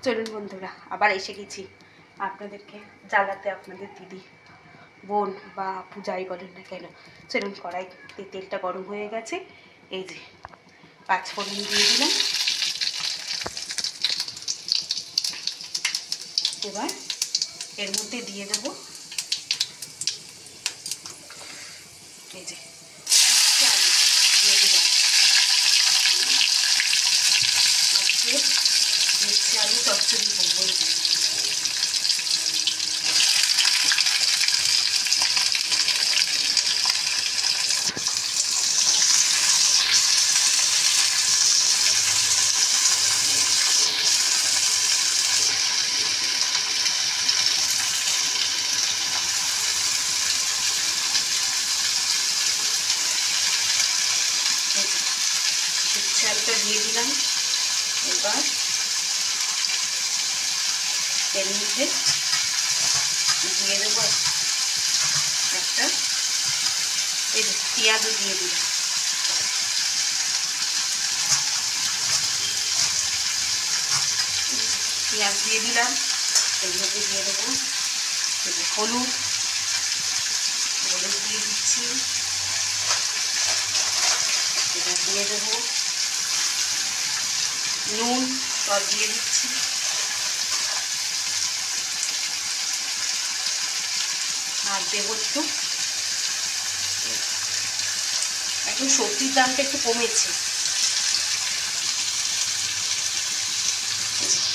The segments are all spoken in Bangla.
চলুন বন্ধুরা, আবার এসে গেছি আপনাদেরকে জ্বালাতে, আপনাদের দিদি, বোন বা আপু যাই বলেন না কেন। চলুন, কড়াইতে তেলটা গরম হয়ে গেছে। এই যে পাঁচফোড়ন দিয়ে দিলাম। এবার এর মধ্যে দিয়ে দেব এই যে আলু দিয়ে দিলাম। আজকে মিষ্টি আলু চচ্চড়ি করবো। চালটা দিয়ে দিলাম। এবার এর মধ্যে দিয়ে দেবো একটা এই যে পেঁয়াজও দিয়ে দিলাম। পেঁয়াজ দিয়ে দিলাম। এর মধ্যে দিয়ে দেবো হলুদ দিয়ে দিচ্ছি। এবার দিয়ে দেবো নুন, সব দিয়ে দিচ্ছি। আর দেবো এখন সবজির দামটা একটু কমেছে।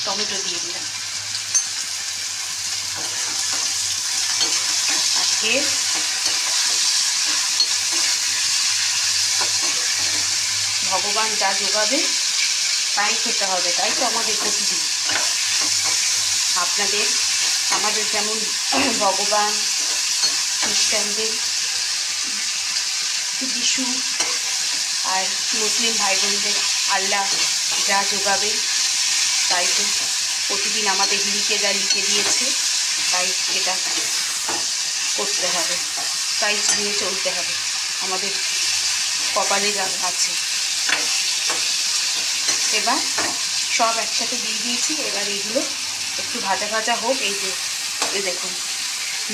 টমেটো দিয়ে দিলাম। আজকে ভগবান যা যোগাবে তাই খেতে হবে, তাই তো আমাদের প্রতিদিন। আমাদের যেমন ভগবান, খ্রিস্টানদের যিশু, আর মুসলিম ভাই বোনদের আল্লাহ যা যোগাবে তাই তো প্রতিদিন আমাদের লিখে যা লিখে দিয়েছে তাই এটা করতে হবে, তাই নিয়ে চলতে হবে। আমাদের কপালে যা আছে। এবার সব একসাথে দিয়ে দিয়েছি। এবার এইগুলো একটু ভাজা ভাজা হোক। এই দেখুন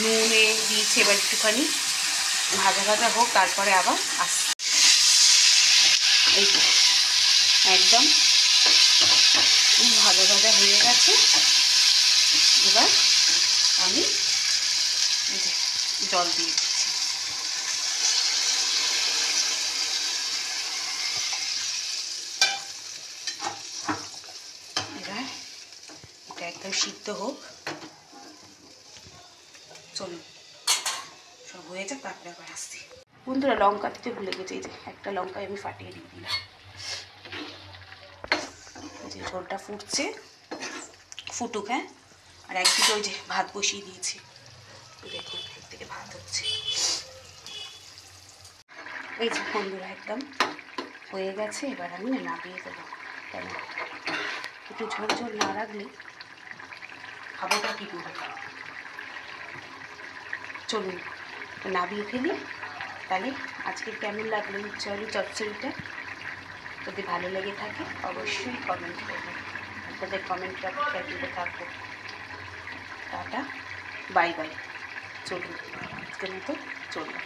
নুনে দিয়েছি। এবার একটুখানি ভাজা ভাজা হোক, তারপরে আবার আসছে। এই একদম ভাজা ভাজা হয়ে গেছে। এবার আমি জল দিয়ে দিচ্ছি। এবার এটা একদম সিদ্ধ হোক। চলুন সব হয়ে যাক, তারপরে আবার আসছি। বন্ধুরা, লঙ্কা দিতে ভুলে গেছি। এই যে একটা লঙ্কায় আমি ফাটিয়ে দিয়ে দিলাম। যে ঝোলটা ফুটুক। হ্যাঁ, আর একদিকে ওই যে ভাত বসিয়ে দিয়েছি। দেখুন একদিকে ভাত হচ্ছে। এই যে বন্ধুরা একদম হয়ে গেছে। এবার আমি নামিয়ে দেবো। কেন একটু ঝোল ঝোল না রাখলে খাবোটা কী করে। চলুন নামিয়ে ফেলি। তাহলে আজকে কেমন লাগলো চচ্চড়িটা? যদি ভালো লেগে থাকে অবশ্যই কমেন্ট করবেন। আপনাদের কমেন্টটা অপেক্ষায় থাকবো। Tata, bye bye. চলুন আজকের মতো চলুন।